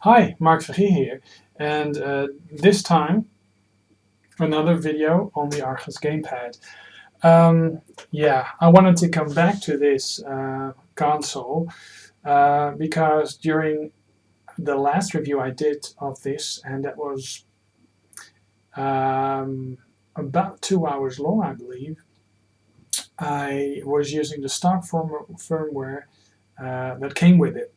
Hi, Mark Vergee here, and this time another video on the Archos Gamepad. Yeah, I wanted to come back to this console because during the last review I did of this, and that was about 2 hours long, I believe, I was using the stock firmware that came with it.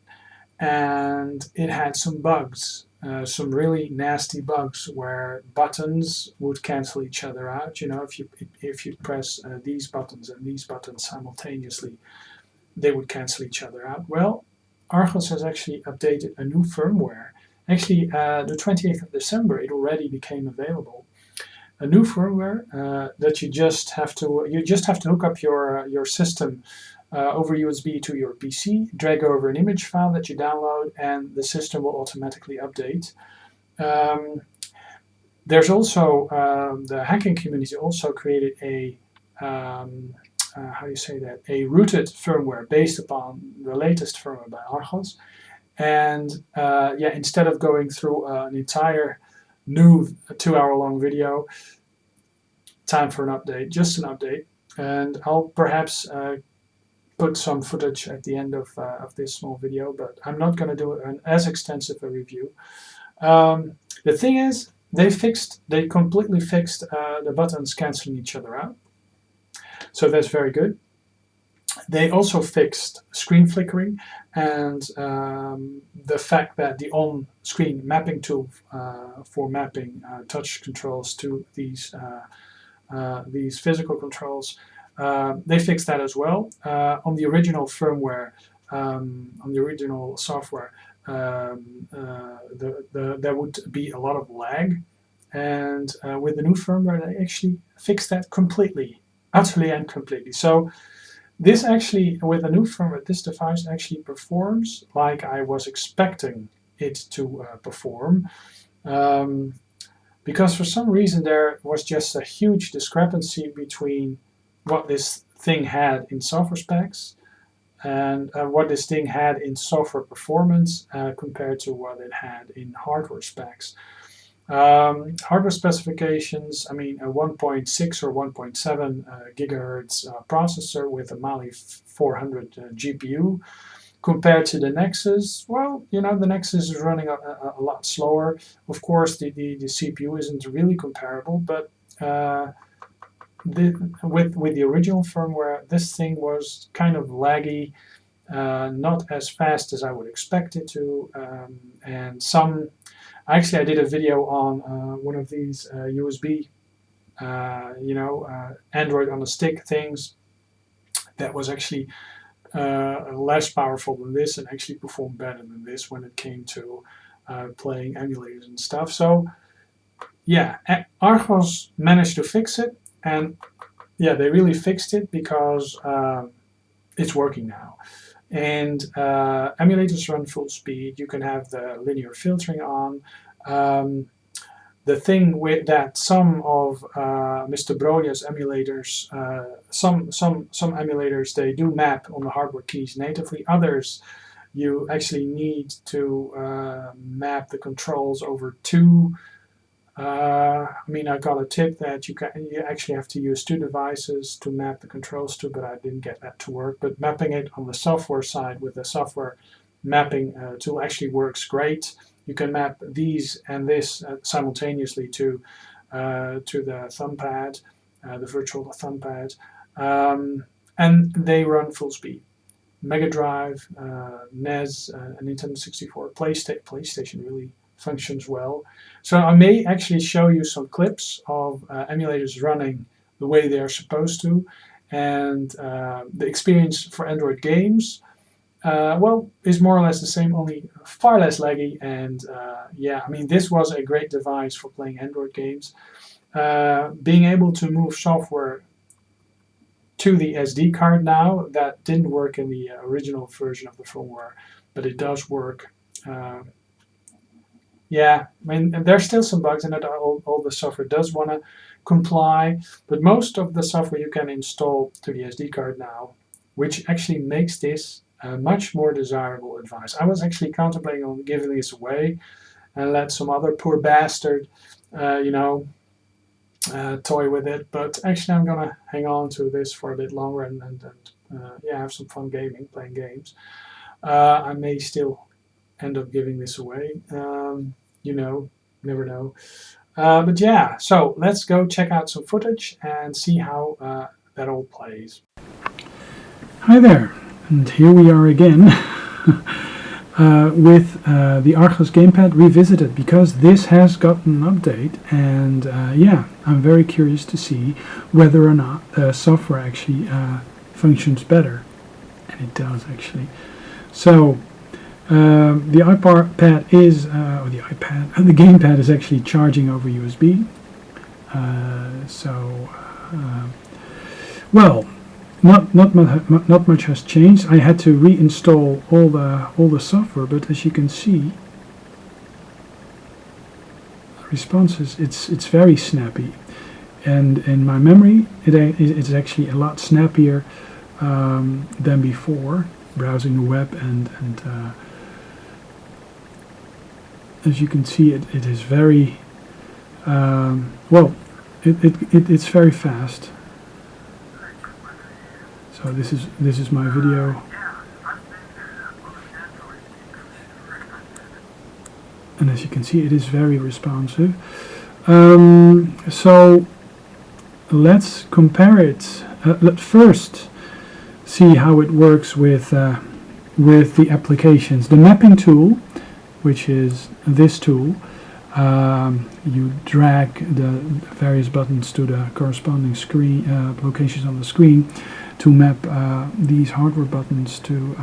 And it had some bugs, some really nasty bugs where buttons would cancel each other out. You know, if you press these buttons and these buttons simultaneously, they would cancel each other out. Well, Archos has actually updated a new firmware. Actually, the 28th of December, it already became available. A new firmware that you just have to hook up your system over USB to your PC, drag over an image file that you download, and the system will automatically update. There's also the hacking community also created a how do you say that? A rooted firmware based upon the latest firmware by Archos. And yeah, instead of going through an entire new 2-hour-long video, time for an update, just an update. And I'll perhaps put some footage at the end of this small video, but I'm not going to do an as extensive a review. The thing is, they completely fixed the buttons canceling each other out, so that's very good. They also fixed screen flickering and the fact that the on-screen mapping tool for mapping touch controls to these physical controls, they fixed that as well. On the original firmware, on the original software, there would be a lot of lag, and with the new firmware, they actually fixed that completely, utterly and completely. So this actually, with the new firmware, this device actually performs like I was expecting it to perform. Because for some reason there was just a huge discrepancy between what this thing had in software specs and what this thing had in software performance compared to what it had in hardware specs. Hardware specifications, I mean, a 1.6 or 1.7 gigahertz processor with a Mali 400 GPU. Compared to the Nexus, well, you know, the Nexus is running a lot slower. Of course, the CPU isn't really comparable, but with the original firmware, this thing was kind of laggy, not as fast as I would expect it to, and actually I did a video on one of these USB, Android on a stick things that was actually less powerful than this and actually performed better than this when it came to playing emulators and stuff. So yeah, Archos managed to fix it, and yeah, they really fixed it because it's working now. And emulators run full speed. You can have the linear filtering on. The thing with that some of Mr. Brodia's emulators, some emulators, they do map on the hardware keys natively. Others, you actually need to map the controls over two. I mean, I got a tip that you actually have to use two devices to map the controls to, but I didn't get that to work. But mapping it on the software side with the software mapping tool actually works great. You can map these and this simultaneously to the thumbpad, the virtual thumbpad, and they run full speed. Mega Drive, NES, and Nintendo 64, PlayStation really functions well. So I may actually show you some clips of emulators running the way they are supposed to, and the experience for Android games. Well, is more or less the same, only far less laggy, and yeah, I mean, this was a great device for playing Android games. Being able to move software to the SD card now, that didn't work in the original version of the firmware, but it does work. Yeah, I mean, there's still some bugs in it. All the software does want to comply, but most of the software you can install to the SD card now, which actually makes this much more desirable advice. I was actually contemplating on giving this away and let some other poor bastard, you know, toy with it. But actually, I'm gonna hang on to this for a bit longer and yeah, have some fun gaming, playing games. I may still end up giving this away. You know, never know. But yeah, so let's go check out some footage and see how that all plays. Hi there, and here we are again with the Archos Gamepad revisited, because this has gotten an update, and yeah, I'm very curious to see whether or not the software actually functions better, and it does actually. So the iPad is, or the Gamepad is actually charging over USB. Well, not much has changed. I had to reinstall all the software, but as you can see, responses, it's very snappy, and in my memory it's actually a lot snappier than before, browsing the web, and as you can see, it is very well, it's very fast. So this is my video, and as you can see, it is very responsive. So let's compare it. Let's first see how it works with the applications. The mapping tool, which is this tool, you drag the various buttons to the corresponding screen locations on the screen to map these hardware buttons to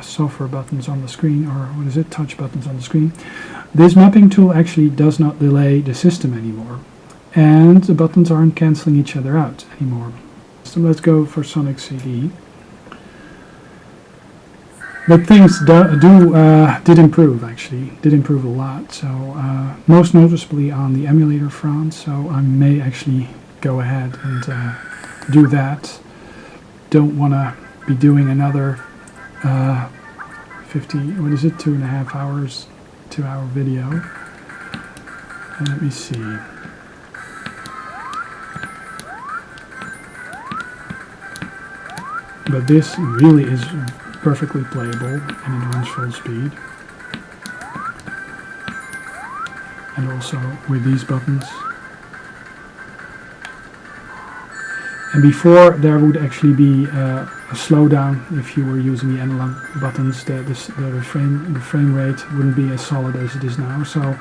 software buttons on the screen, or what is it, touch buttons on the screen. This mapping tool actually does not delay the system anymore, and the buttons aren't cancelling each other out anymore. So let's go for Sonic CD. But things did improve, actually, did improve a lot. So most noticeably on the emulator front. So I may actually go ahead and do that. Don't want to be doing another 2.5 hours, 2-hour video. And let me see. But this really is perfectly playable, and it runs full speed. And also with these buttons. And before, there would actually be a slowdown if you were using the analog buttons. The frame rate wouldn't be as solid as it is now. So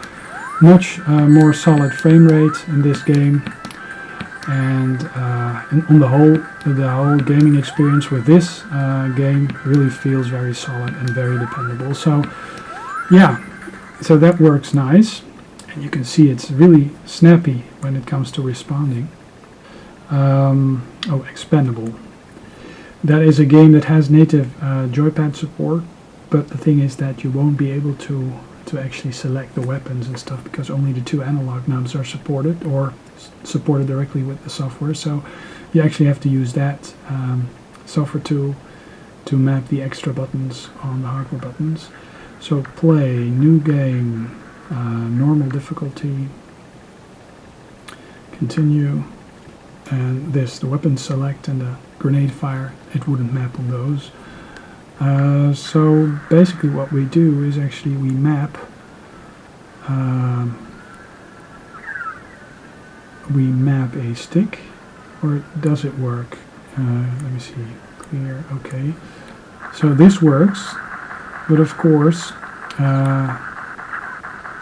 much more solid frame rate in this game. And on the whole gaming experience with this game really feels very solid and very dependable. So yeah, so that works nice, and you can see it's really snappy when it comes to responding. Expandable. That is a game that has native joypad support, but the thing is that you won't be able to actually select the weapons and stuff, because only the 2 analog knobs are supported, or supported directly with the software. So you actually have to use that software tool to map the extra buttons on the hardware buttons. So play, new game, normal difficulty, continue, and this, the weapon select and the grenade fire, it wouldn't map on those. So basically what we do is actually we map a stick, or does it work? Let me see, clear, okay. So this works, but of course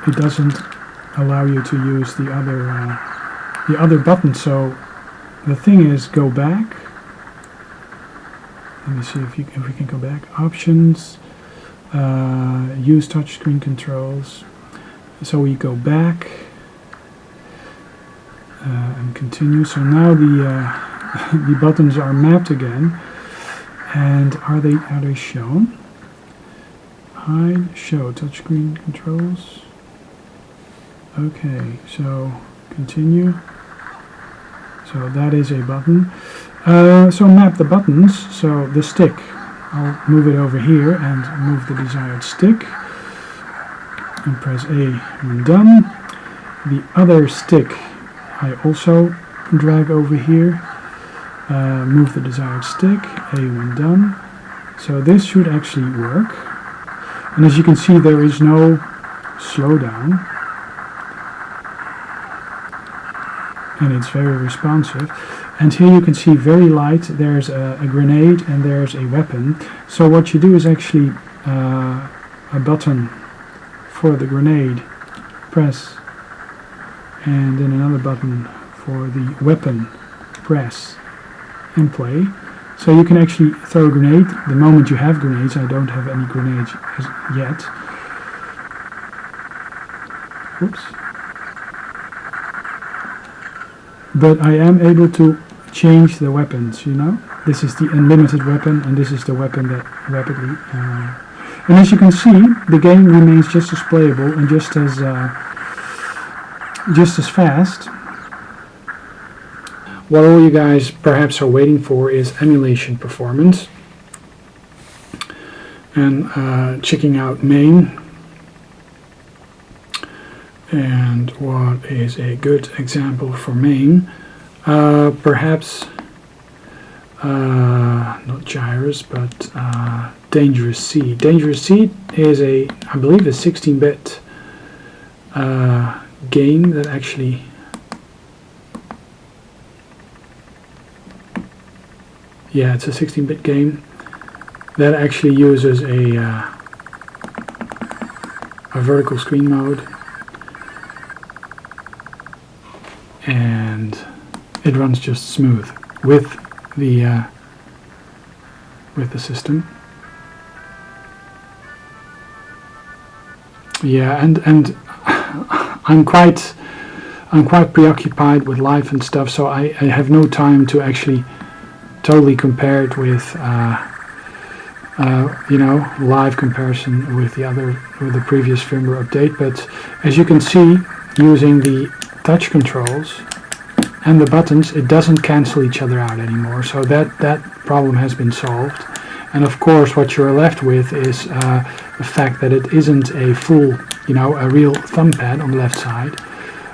it doesn't allow you to use the other button. So the thing is, go back. Let me see if we can go back. Options, use touchscreen controls. So we go back and continue. So now the buttons are mapped again. And are they shown? Hide, show, touchscreen controls. Okay, so continue. So that is a button. So map the buttons. So the stick, I'll move it over here and move the desired stick and press A when done. The other stick I also drag over here, move the desired stick, A when done. So this should actually work. And as you can see, there is no slowdown. And it's very responsive. And here you can see very light, there's a grenade and there's a weapon. So what you do is actually a button for the grenade, press, and then another button for the weapon, press, and play. So you can actually throw a grenade the moment you have grenades. I don't have any grenades yet. Whoops. But I am able to change the weapons, you know. This is the unlimited weapon, and this is the weapon that rapidly... and as you can see, the game remains just as playable and just as fast. What all you guys perhaps are waiting for is emulation performance. And checking out main. And what is a good example for main? Perhaps not Gyrus, but Dangerous Seed. Dangerous Seed is I believe, a 16-bit game that actually it's a 16-bit game that actually uses a vertical screen mode. And it runs just smooth with the system. Yeah, and I'm quite preoccupied with life and stuff, so I have no time to actually totally compare it with you know, live comparison with the previous firmware update. But as you can see, using the touch controls and the buttons, it doesn't cancel each other out anymore, so that problem has been solved. And of course what you're left with is the fact that it isn't a full, you know, a real thumb pad on the left side.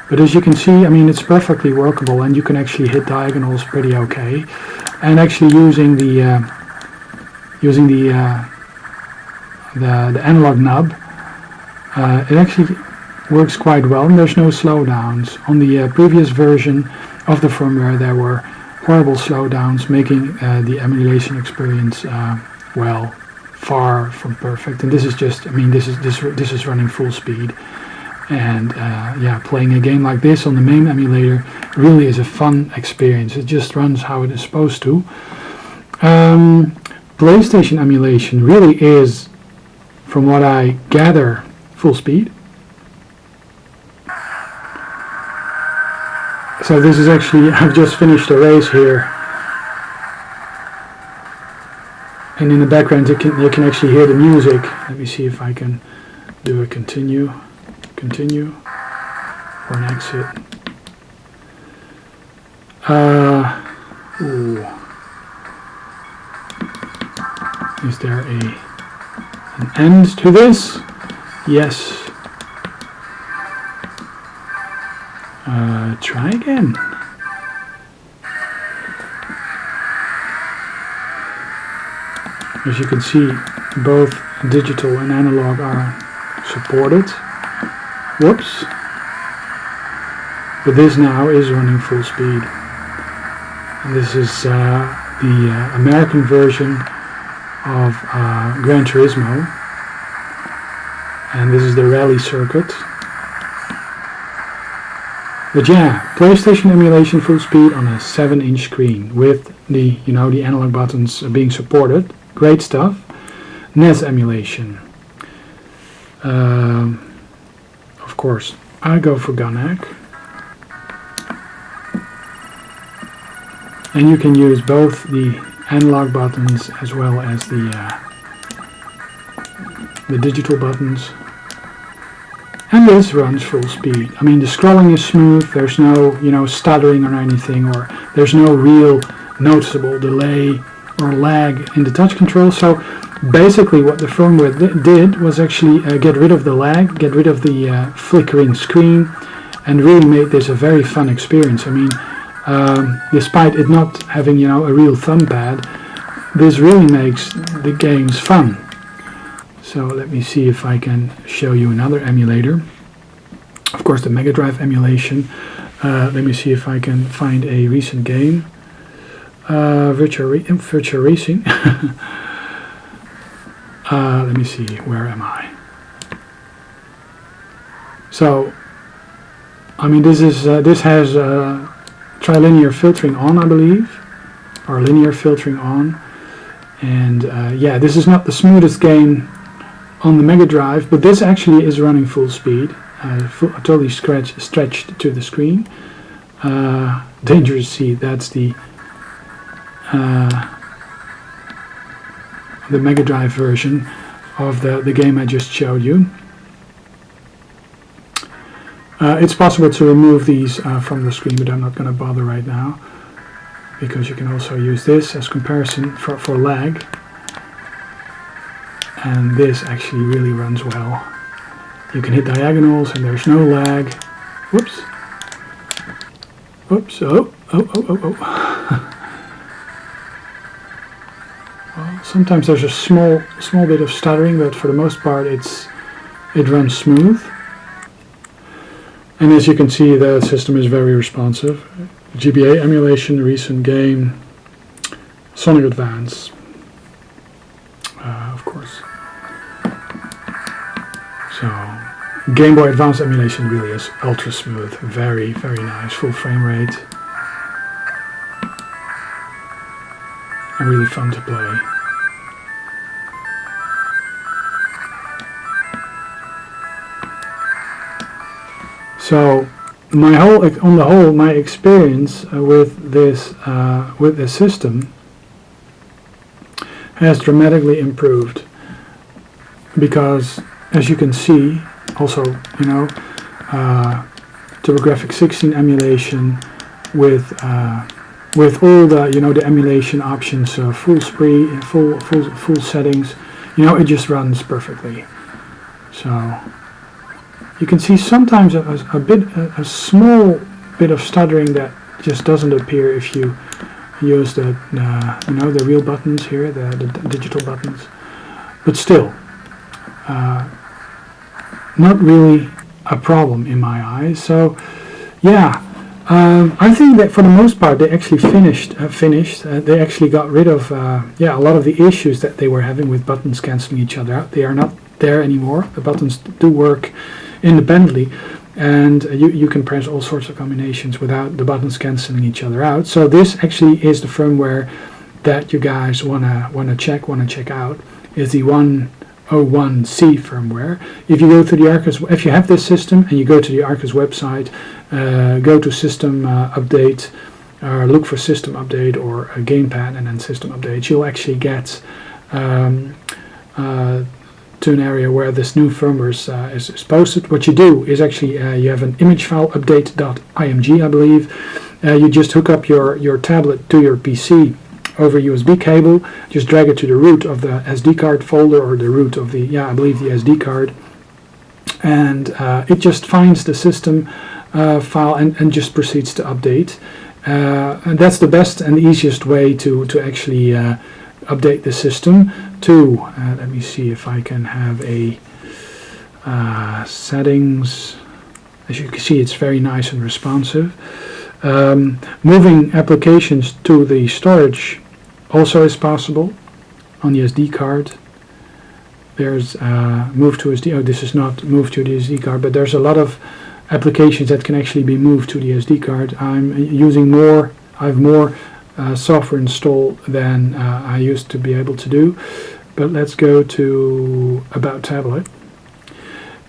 But as you can see, I mean, it's perfectly workable, and you can actually hit diagonals pretty okay. And actually using the analog nub, it actually works quite well, and there's no slowdowns. On the previous version of the firmware there were horrible slowdowns, making the emulation experience well, far from perfect. And this is just, I mean, this is running full speed, and yeah, playing a game like this on the main emulator really is a fun experience. It just runs how it is supposed to. PlayStation emulation really is, from what I gather, full speed. So this is actually, I've just finished a race here, and in the background you can actually hear the music. Let me see if I can do a continue, or an exit. Is there an end to this? Yes. Try again. As you can see, both digital and analog are supported. Whoops. But this now is running full speed. And this is the American version of Gran Turismo. And this is the rally circuit. But yeah, PlayStation emulation full speed on a 7-inch screen with the, you know, the analog buttons being supported. Great stuff. NES emulation. Of course, I go for Gunhack. And you can use both the analog buttons as well as the digital buttons. And this runs full speed. I mean, the scrolling is smooth, there's no, you know, stuttering or anything, or there's no real noticeable delay or lag in the touch control. So basically what the firmware did was actually get rid of the lag, get rid of the flickering screen, and really made this a very fun experience. I mean, despite it not having, you know, a real thumb pad, this really makes the games fun. So let me see if I can show you another emulator. Of course, the Mega Drive emulation. Let me see if I can find a recent game. Virtual Racing. Let me see, where am I? So, I mean, this has trilinear filtering on, I believe, or linear filtering on. And yeah, this is not the smoothest game on the Mega Drive, but this actually is running full speed, totally stretched to the screen. Dangerous Sea, that's the Mega Drive version of the game I just showed you. It's possible to remove these from the screen, but I'm not going to bother right now, because you can also use this as comparison for lag. And this actually really runs well. You can hit diagonals and there's no lag. Whoops. Whoops. Oh. Well, sometimes there's a small bit of stuttering, but for the most part it runs smooth. And as you can see, the system is very responsive. GBA emulation, recent game, Sonic Advance, of course. So, Game Boy Advance emulation really is ultra smooth, very, very nice, full frame rate, and really fun to play. So, my experience with this system has dramatically improved, because, as you can see, also, you know, TurboGrafx-16 emulation with all the, you know, the emulation options, full speed, full settings, you know, it just runs perfectly. So you can see sometimes a small bit of stuttering that just doesn't appear if you use the you know, the real buttons here, the digital buttons, but still. Not really a problem in my eyes. So yeah, I think that for the most part they actually finished. They actually got rid of yeah, a lot of the issues that they were having with buttons cancelling each other out. They are not there anymore. The buttons do work independently, and you can press all sorts of combinations without the buttons cancelling each other out. So this actually is the firmware that you guys wanna check out. Is the 101C firmware. If you go to the Archos, if you have this system and you go to the Archos website, go to System Update, look for System Update or a Gamepad, and then System Update, you'll actually get to an area where this new firmware is posted. What you do is actually you have an image file, update.img, I believe. You just hook up your tablet to your PC over USB cable, just drag it to the root of the SD card folder, or the root of the, yeah, I believe the SD card, and it just finds the system file and just proceeds to update. And that's the best and easiest way to actually update the system to, let me see if I can have a settings. As you can see, it's very nice and responsive. Moving applications to the storage also is possible on the SD card. There's move to SD. Oh, this is not move to the SD card, but there's a lot of applications that can actually be moved to the SD card. I'm using more. I have more software installed than I used to be able to do. But let's go to About Tablet.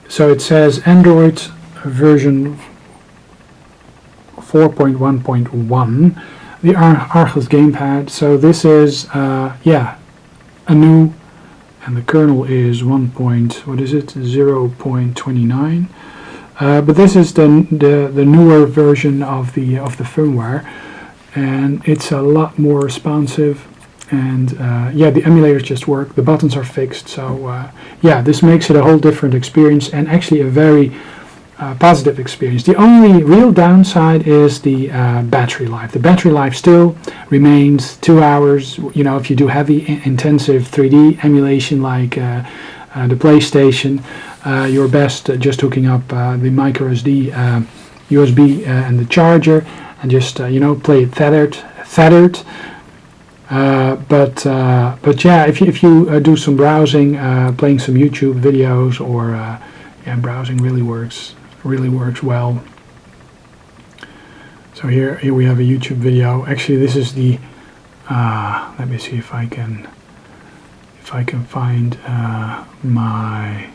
So it says Android version 4.1.1. The Archos Gamepad. So this is yeah, a new, and the kernel is 0.29. But this is the newer version of the firmware, and it's a lot more responsive. And yeah, the emulators just work, the buttons are fixed, so yeah, this makes it a whole different experience, and actually a very positive experience. The only real downside is the battery life. The battery life still remains 2 hours. You know, if you do heavy intensive 3D emulation like the PlayStation, you're best just hooking up the microSD USB and the charger, and just you know, play it tethered. But yeah, if you do some browsing, playing some YouTube videos, or yeah, browsing really works well. So here we have a YouTube video. Actually, this is the let me see if I can find my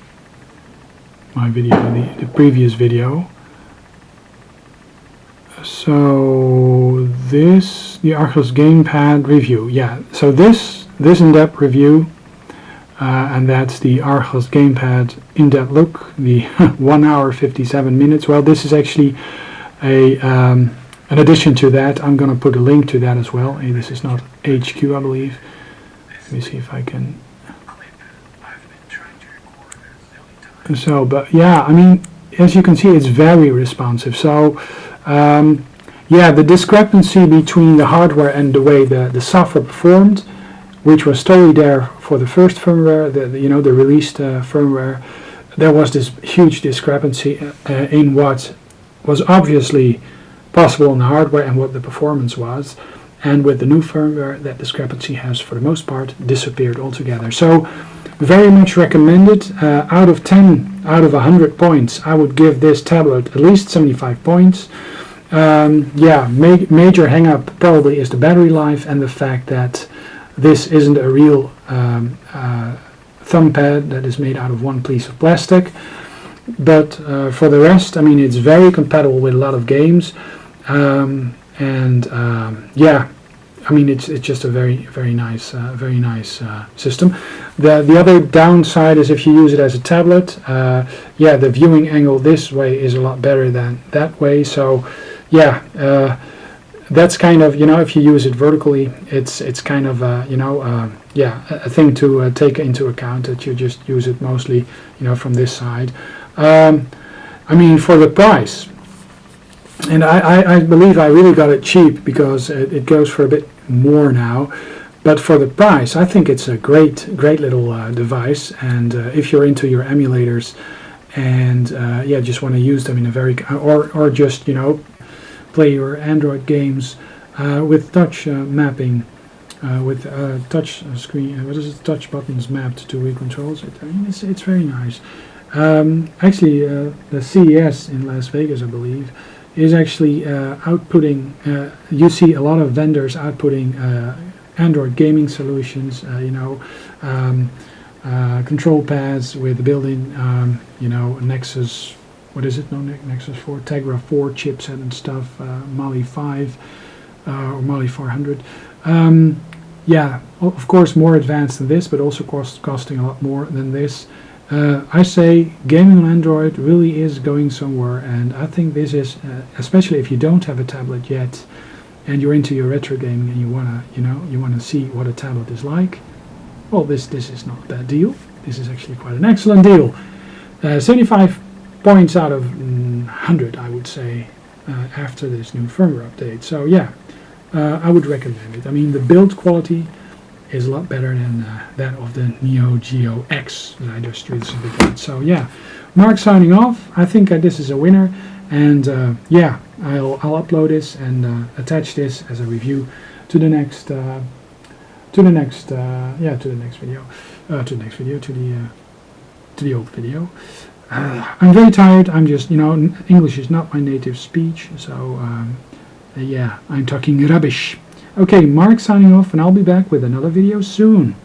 video, the previous video. So this, the Archos Gamepad review, yeah. So this in-depth review, and that's the Archos Gamepad in-depth look, the 1 hour 57 minutes. Well, this is actually a in addition to that, I'm gonna put a link to that as well. Hey, this is not HQ, I believe. Let me see if I can. So, but yeah, I mean, as you can see, it's very responsive. So. Yeah, the discrepancy between the hardware and the way the software performed, which was totally there for the first firmware, the released firmware, there was this huge discrepancy in what was obviously possible on the hardware and what the performance was. And with the new firmware, that discrepancy has, for the most part, disappeared altogether. So, very much recommended. Out of 10 out of 100 points, I would give this tablet at least 75 points. Yeah, major hang-up probably is the battery life and the fact that this isn't a real thumb pad that is made out of one piece of plastic. But for the rest, I mean, it's very compatible with a lot of games, and yeah, I mean, it's just a very nice system. The other downside is if you use it as a tablet, yeah, the viewing angle this way is a lot better than that way. So, yeah, that's kind of, you know, if you use it vertically, it's kind of you know, yeah, a thing to take into account, that you just use it mostly, you know, from this side. I mean, for the price, and I believe I really got it cheap, because it goes for a bit more now, but for the price, I think it's a great little device. And if you're into your emulators and yeah, just want to use them in a very, or just, you know, play your Android games with touch mapping, with touch screen, what is it, touch buttons mapped to Wii controls. I mean, it's very nice. Actually, the CES in Las Vegas, I believe, is actually outputting, you see a lot of vendors outputting Android gaming solutions, you know, control pads with built-in, you know, Nexus, what is it, no, Nexus 4, Tegra 4 chipset and stuff, Mali 5 or Mali 400. Yeah, of course more advanced than this, but also costing a lot more than this. I say gaming on Android really is going somewhere, and I think this is, especially if you don't have a tablet yet, and you're into your retro gaming and you wanna see what a tablet is like. Well, this is not a bad deal. This is actually quite an excellent deal. 75 points out of 100, I would say, after this new firmware update. So yeah, I would recommend it. I mean, the build quality is a lot better than that of the Neo Geo X that I just recently got. So yeah, Mark signing off. I think this is a winner, and yeah, I'll upload this and attach this as a review to the next video, to the old video. I'm very tired. I'm just, you know, English is not my native speech, so yeah, I'm talking rubbish. Okay, Mark signing off, and I'll be back with another video soon.